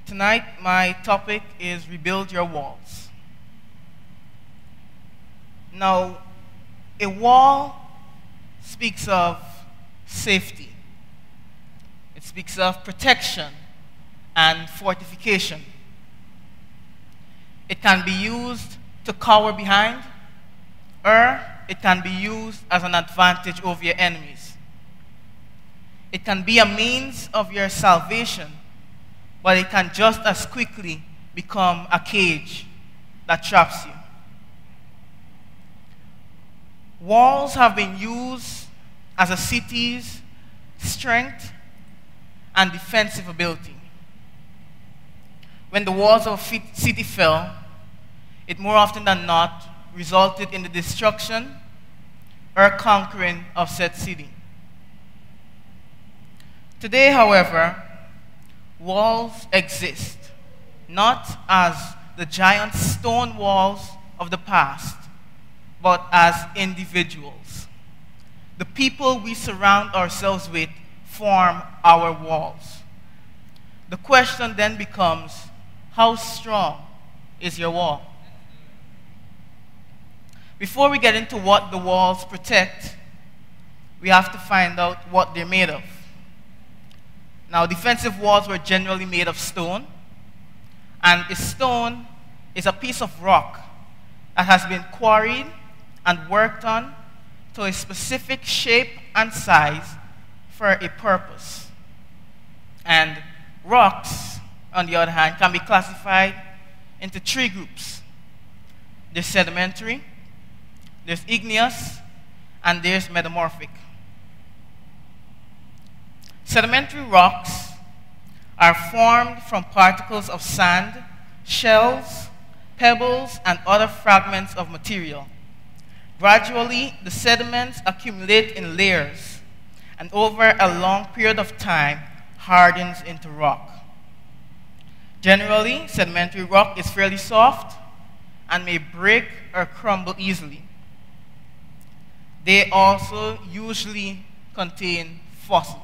Tonight, my topic is rebuild your walls. Now, a wall speaks of safety. It speaks of protection and fortification. It can be used to cower behind, or it can be used as an advantage over your enemies. It can be a means of your salvation, but it can just as quickly become a cage that traps you. Walls have been used as a city's strength and defensive ability. When the walls of a city fell, it more often than not resulted in the destruction or conquering of said city. Today, however, walls exist, not as the giant stone walls of the past, but as individuals. The people we surround ourselves with form our walls. The question then becomes, how strong is your wall? Before we get into what the walls protect, we have to find out what they're made of. Now, defensive walls were generally made of stone, and a stone is a piece of rock that has been quarried and worked on to a specific shape and size for a purpose. And rocks, on the other hand, can be classified into three groups. There's sedimentary, there's igneous, and there's metamorphic. Sedimentary rocks are formed from particles of sand, shells, pebbles, and other fragments of material. Gradually, the sediments accumulate in layers, and over a long period of time, hardens into rock. Generally, sedimentary rock is fairly soft and may break or crumble easily. They also usually contain fossils.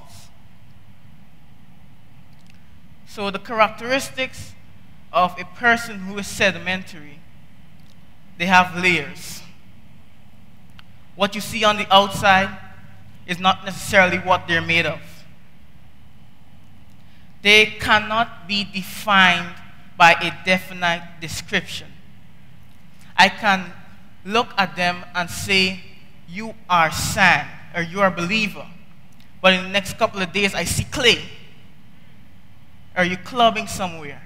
So the characteristics of a person who is sedimentary, they have layers. What you see on the outside is not necessarily what they're made of. They cannot be defined by a definite description. I can look at them and say, you are sand, or you are a believer. But in the next couple of days, I see clay. Are you clubbing somewhere?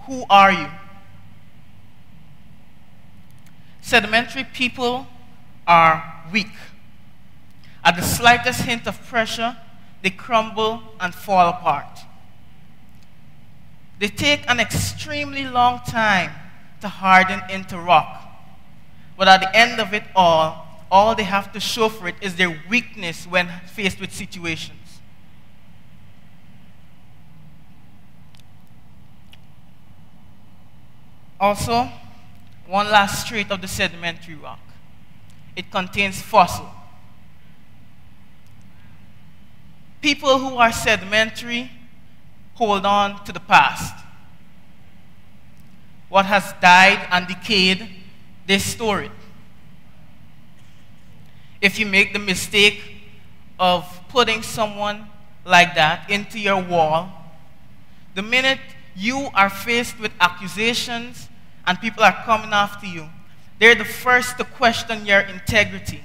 Who are you? Sedimentary people are weak. At the slightest hint of pressure, they crumble and fall apart. They take an extremely long time to harden into rock. But at the end of it all they have to show for it is their weakness when faced with situations. Also, one last trait of the sedimentary rock. It contains fossil. People who are sedimentary hold on to the past. What has died and decayed, they store it. If you make the mistake of putting someone like that into your wall, the minute you are faced with accusations and people are coming after you, they're the first to question your integrity.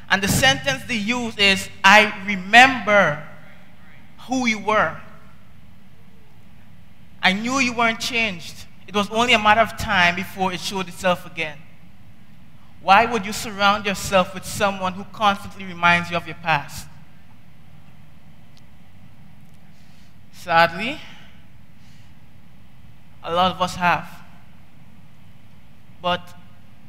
And the sentence they use is, I remember who you were. I knew you weren't changed. It was only a matter of time before it showed itself again. Why would you surround yourself with someone who constantly reminds you of your past? Sadly, a lot of us have. But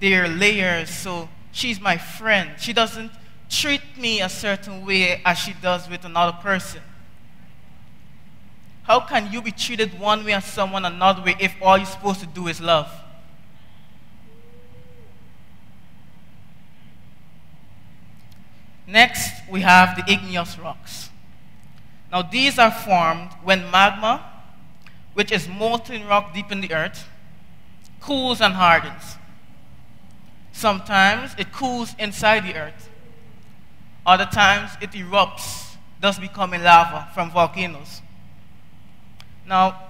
they're layers, so she's my friend. She doesn't treat me a certain way as she does with another person. How can you be treated one way and someone another way if all you're supposed to do is love? Next, we have the igneous rocks. Now, these are formed when magma which is molten rock deep in the earth, cools and hardens. Sometimes it cools inside the earth. Other times it erupts, thus becoming lava from volcanoes. Now,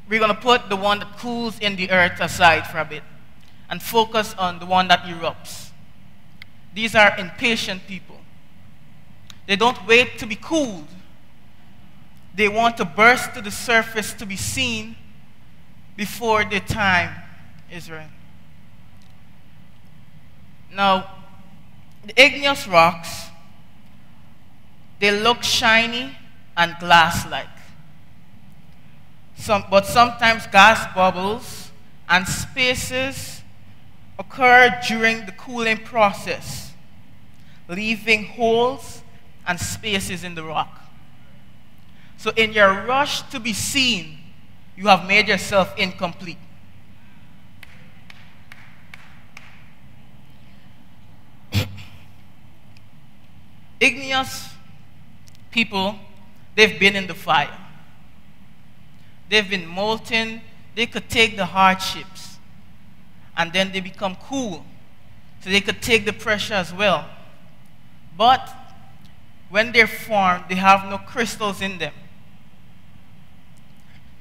we're going to put the one that cools in the earth aside for a bit and focus on the one that erupts. These are impatient people. They don't wait to be cooled. They want to burst to the surface to be seen before their time is right. Now, the igneous rocks, they look shiny and glass-like. But sometimes gas bubbles and spaces occur during the cooling process, leaving holes and spaces in the rock. So in your rush to be seen, you have made yourself incomplete. Igneous people, they've been in the fire. They've been molten. They could take the hardships. And then they become cool. So they could take the pressure as well. But when they're formed, they have no crystals in them.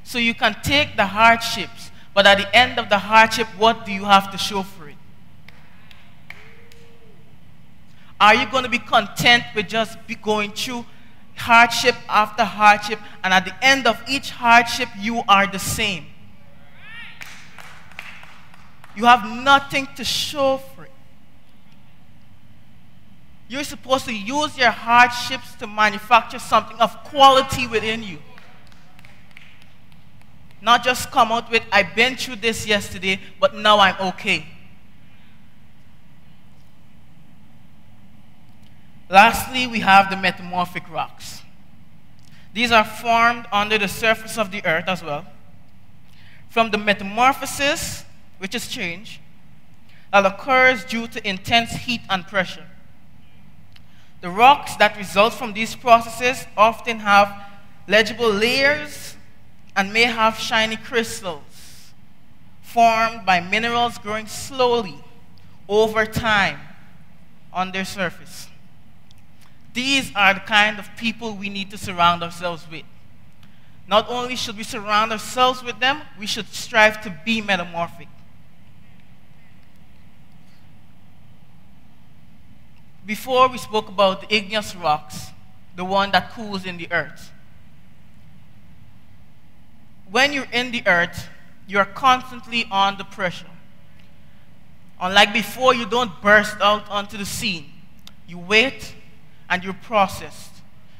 So you can take the hardships, but at the end of the hardship, what do you have to show for it? Are you going to be content with just going through hardship after hardship, and at the end of each hardship, you are the same? You have nothing to show for it. You're supposed to use your hardships to manufacture something of quality within you. Not just come out with, I've been through this yesterday, but now I'm okay. Lastly, we have the metamorphic rocks. These are formed under the surface of the earth as well. From the metamorphosis, which is change, that occurs due to intense heat and pressure. The rocks that result from these processes often have legible layers and may have shiny crystals formed by minerals growing slowly over time on their surface. These are the kind of people we need to surround ourselves with. Not only should we surround ourselves with them, we should strive to be metamorphic. Before we spoke about the igneous rocks, the one that cools in the earth. When you're in the earth, you're constantly under pressure. Unlike before, you don't burst out onto the scene. You wait and you're processed.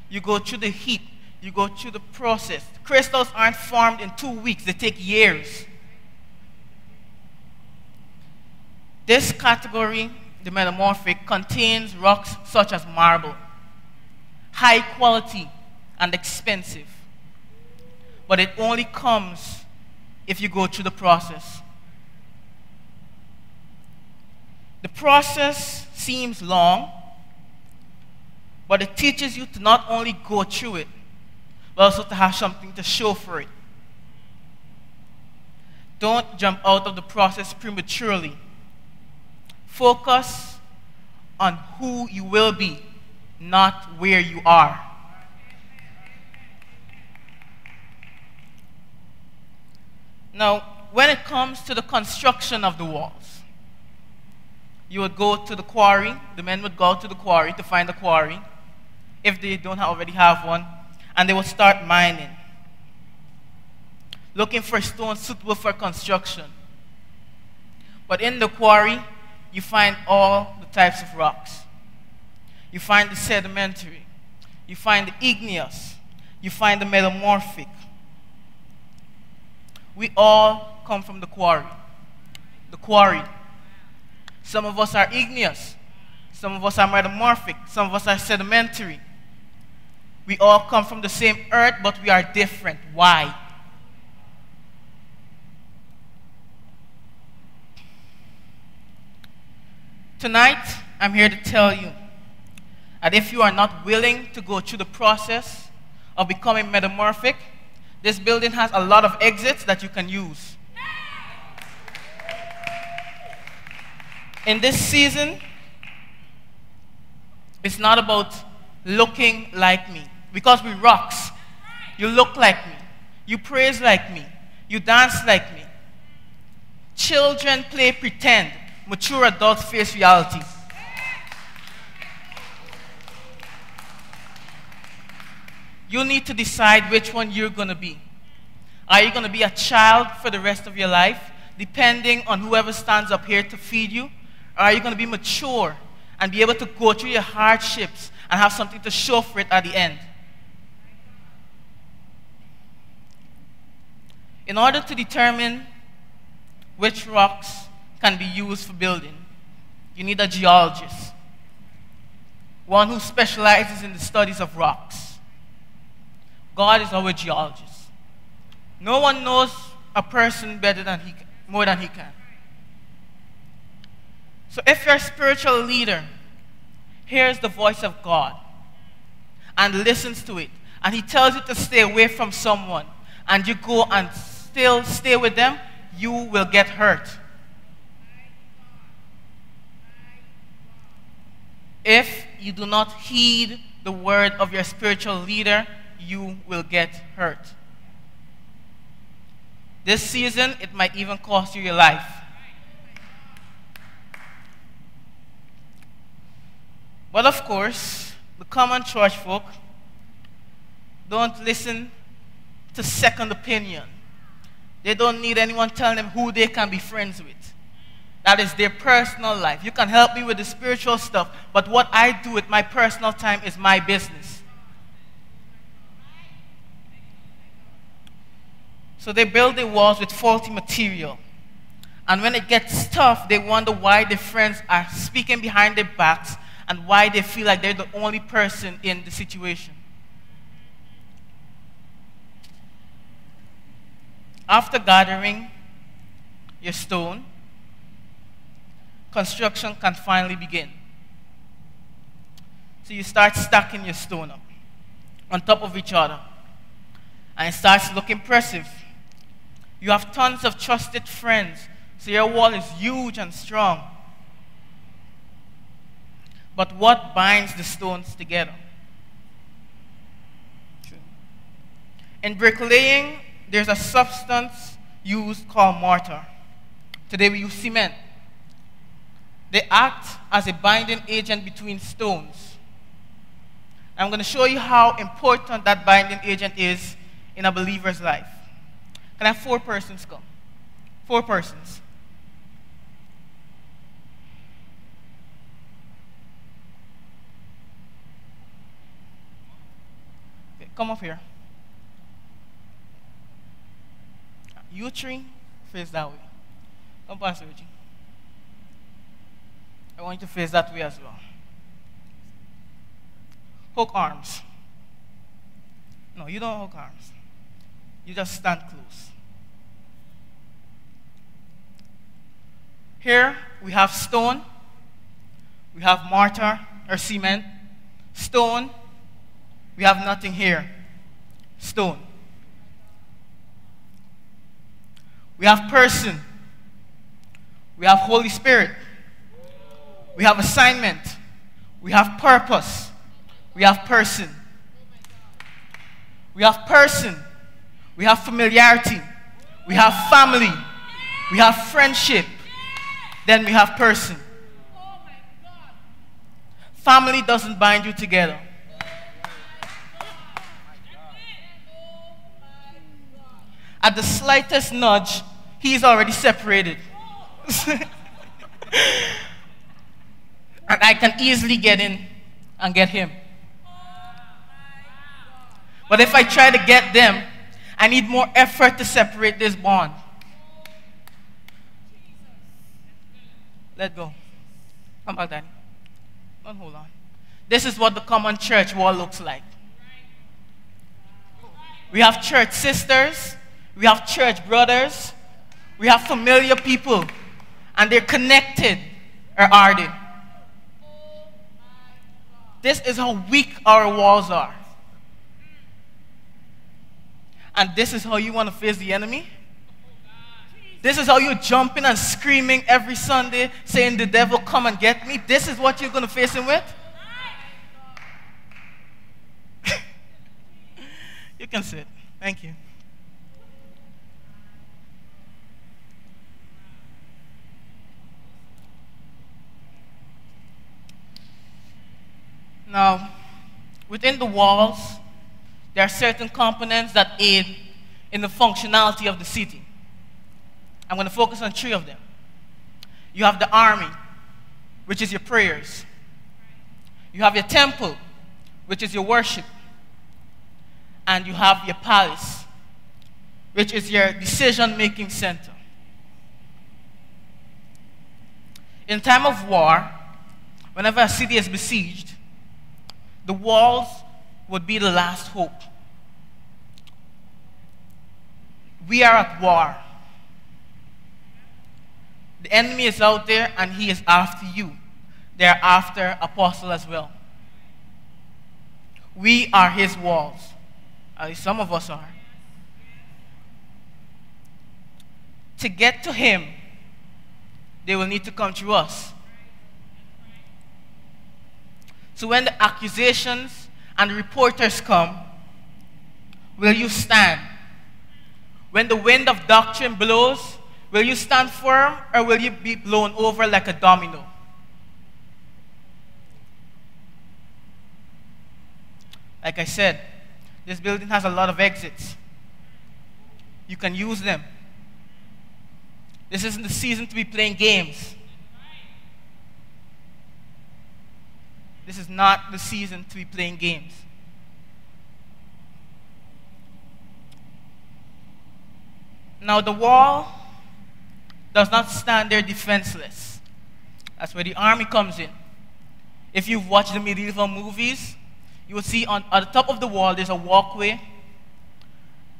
You go through the heat. You go through the process. Crystals aren't formed in 2 weeks. They take years. This category, the metamorphic, contains rocks such as marble, high quality and expensive. But it only comes if you go through the process. The process seems long, but it teaches you to not only go through it, but also to have something to show for it. Don't jump out of the process prematurely. Focus on who you will be, not where you are. Now, when it comes to the construction of the walls, you would go to the quarry. The men would go out to the quarry to find a quarry, if they don't already have one, and they would start mining, looking for stones suitable for construction. But in the quarry, you find all the types of rocks. You find the sedimentary, you find the igneous, you find the metamorphic. We all come from the quarry. The quarry. Some of us are igneous. Some of us are metamorphic. Some of us are sedimentary. We all come from the same earth, but we are different. Why? Tonight, I'm here to tell you that if you are not willing to go through the process of becoming metamorphic, This building has a lot of exits that you can use. In this season, it's not about looking like me. Because we rocks, you look like me. You praise like me. You dance like me. Children play pretend. Mature adults face reality. You need to decide which one you're going to be. Are you going to be a child for the rest of your life, depending on whoever stands up here to feed you? Or are you going to be mature and be able to go through your hardships and have something to show for it at the end? In order to determine which rocks can be used for building, you need a geologist, one who specializes in the studies of rocks. God is our geologist. No one knows a person better than he can, more than he can. So if you're a spiritual leader, hears the voice of God and listens to it, and he tells you to stay away from someone, and you go and still stay with them, you will get hurt. If you do not heed the word of your spiritual leader, you will get hurt. This season, it might even cost you your life. But of course, the common church folk don't listen to second opinion. They don't need anyone telling them who they can be friends with. That is their personal life. You can help me with the spiritual stuff, but what I do with my personal time is my business. So they build their walls with faulty material. And when it gets tough, they wonder why their friends are speaking behind their backs and why they feel like they're the only person in the situation. After gathering your stone, construction can finally begin. So you start stacking your stone up on top of each other, and it starts to look impressive. You have tons of trusted friends, so your wall is huge and strong. But what binds the stones together? In bricklaying, there's a substance used called mortar. Today we use cement. They act as a binding agent between stones. I'm going to show you how important that binding agent is in a believer's life. Can I have 4 persons come? 4 persons. Okay, come up here. You 3, face that way. Come past Reggie. I want you to face that way as well. Hook arms. No, you don't hook arms. You just stand close. Here we have stone. We have mortar or cement. Stone. We have nothing here. Stone. We have person. We have Holy Spirit. We have assignment. We have purpose. We have person. We have person. We have familiarity. We have family. We have friendship. Then we have person. Family doesn't bind you together. At the slightest nudge, he's already separated. And I can easily get in and get him. But if I try to get them, I need more effort to separate this bond. Let go. Come back, Daddy. Don't hold on. This is what the common church wall looks like. We have church sisters. We have church brothers. We have familiar people. And they're connected. Or are they? This is how weak our walls are. And this is how you want to face the enemy? This is how you're jumping and screaming every Sunday, saying, the devil, come and get me? This is what you're going to face him with? You can sit. Thank you. Now, within the walls, there are certain components that aid in the functionality of the city. I'm going to focus on 3 of them. You have the army, which is your prayers. You have your temple, which is your worship. And you have your palace, which is your decision-making center. In time of war, whenever a city is besieged, the walls would be the last hope. We are at war. The enemy is out there and he is after you. They are after Apostle as well. We are his walls. At least some of us are. To get to him, they will need to come through us. So when the accusations and the reporters come, will you stand? When the wind of doctrine blows, will you stand firm or will you be blown over like a domino? Like I said, this building has a lot of exits. You can use them. This isn't the season to be playing games. This is not the season to be playing games. Now, the wall does not stand there defenseless. That's where the army comes in. If you've watched the medieval movies, you will see at the top of the wall there's a walkway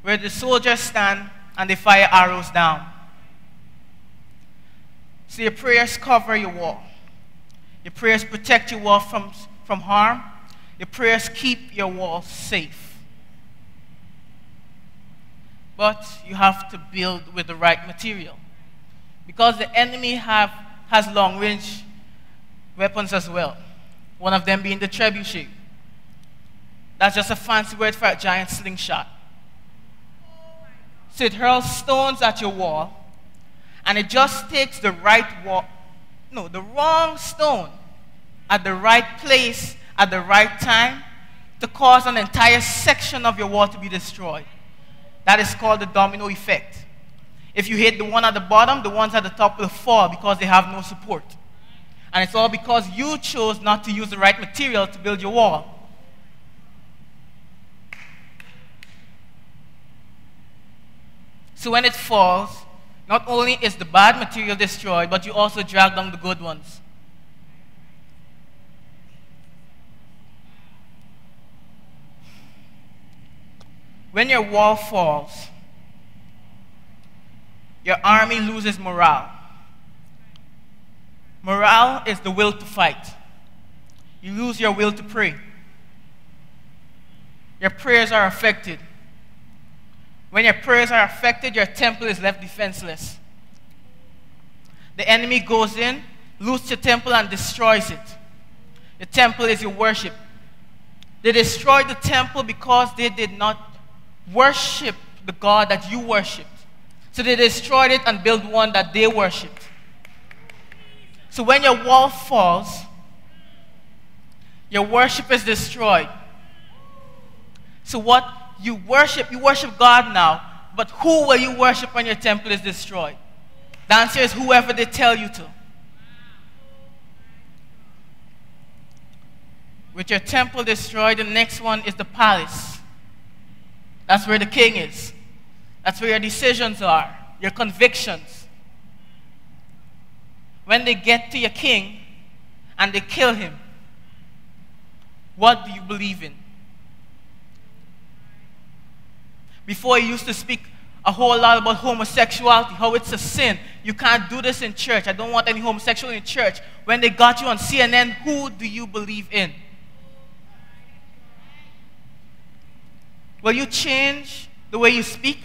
where the soldiers stand and they fire arrows down. So your prayers cover your wall. Your prayers protect your wall from harm. Your prayers keep your wall safe. But you have to build with the right material. Because the enemy has long-range weapons as well. One of them being the trebuchet. That's just a fancy word for a giant slingshot. So it hurls stones at your wall, and it just takes the wrong stone at the right place at the right time to cause an entire section of your wall to be destroyed. That is called the domino effect. If you hit the one at the bottom, the ones at the top will fall because they have no support. And it's all because you chose not to use the right material to build your wall. So when it falls, not only is the bad material destroyed, but you also drag down the good ones. When your wall falls, your army loses morale. Morale is the will to fight. You lose your will to pray. Your prayers are affected. When your prayers are affected, your temple is left defenseless. The enemy goes in, loots your temple, and destroys it. The temple is your worship. They destroyed the temple because they did not worship the God that you worshipped. So they destroyed it and built one that they worshipped. So when your wall falls, your worship is destroyed. So what you worship God now, but who will you worship when your temple is destroyed? The answer is whoever they tell you to. With your temple destroyed, the next one is the palace. That's where the king is. That's where your decisions are, your convictions. When they get to your king and they kill him, what do you believe in? Before he used to speak a whole lot about homosexuality, how it's a sin. You can't do this in church. I don't want any homosexual in church. When they got you on CNN, who do you believe in? Will you change the way you speak.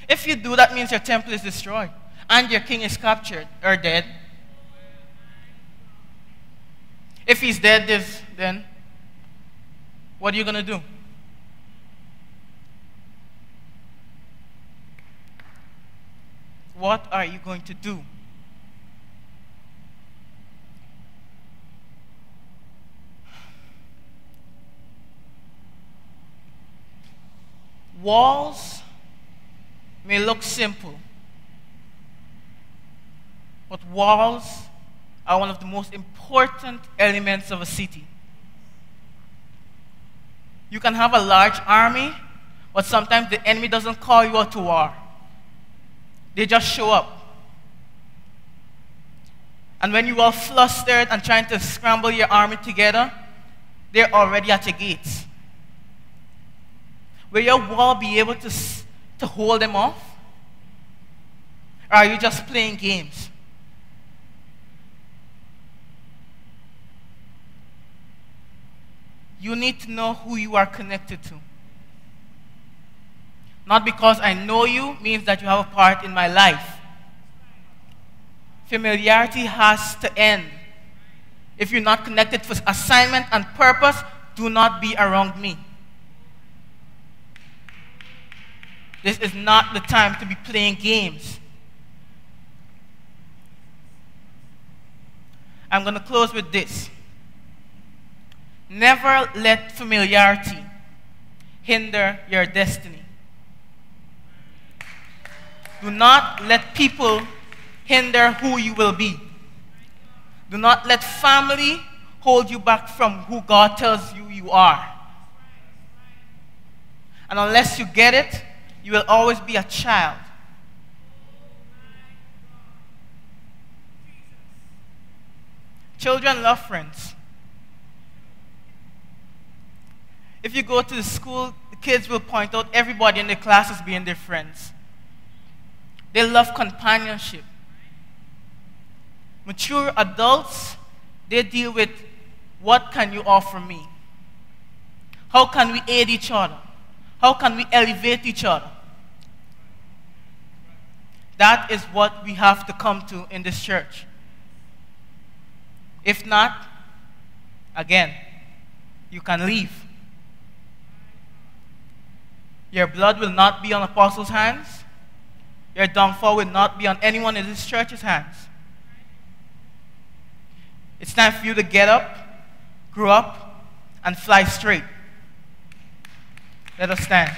If you do, that means your temple is destroyed and your king is captured or dead. If he's dead, then what are you going to do? What are you going to do? Walls may look simple, but walls are one of the most important elements of a city. You can have a large army, but sometimes the enemy doesn't call you out to war. They just show up. And when you are flustered and trying to scramble your army together, they're already at your gates. Will your wall be able to hold them off? Or are you just playing games? You need to know who you are connected to. Not because I know you means that you have a part in my life. Familiarity has to end. If you're not connected for assignment and purpose, do not be around me. This is not the time to be playing games. I'm going to close with this. Never let familiarity hinder your destiny. Do not let people hinder who you will be. Do not let family hold you back from who God tells you you are. And unless you get it, you will always be a child. Children love friends. If you go to the school, the kids will point out everybody in the class as being their friends. They love companionship. Mature adults, they deal with what can you offer me? How can we aid each other? How can we elevate each other? That is what we have to come to in this church. If not, again, you can leave. Your blood will not be on apostles' hands. Your downfall will not be on anyone in this church's hands. It's time for you to get up, grow up, and fly straight. Let us stand.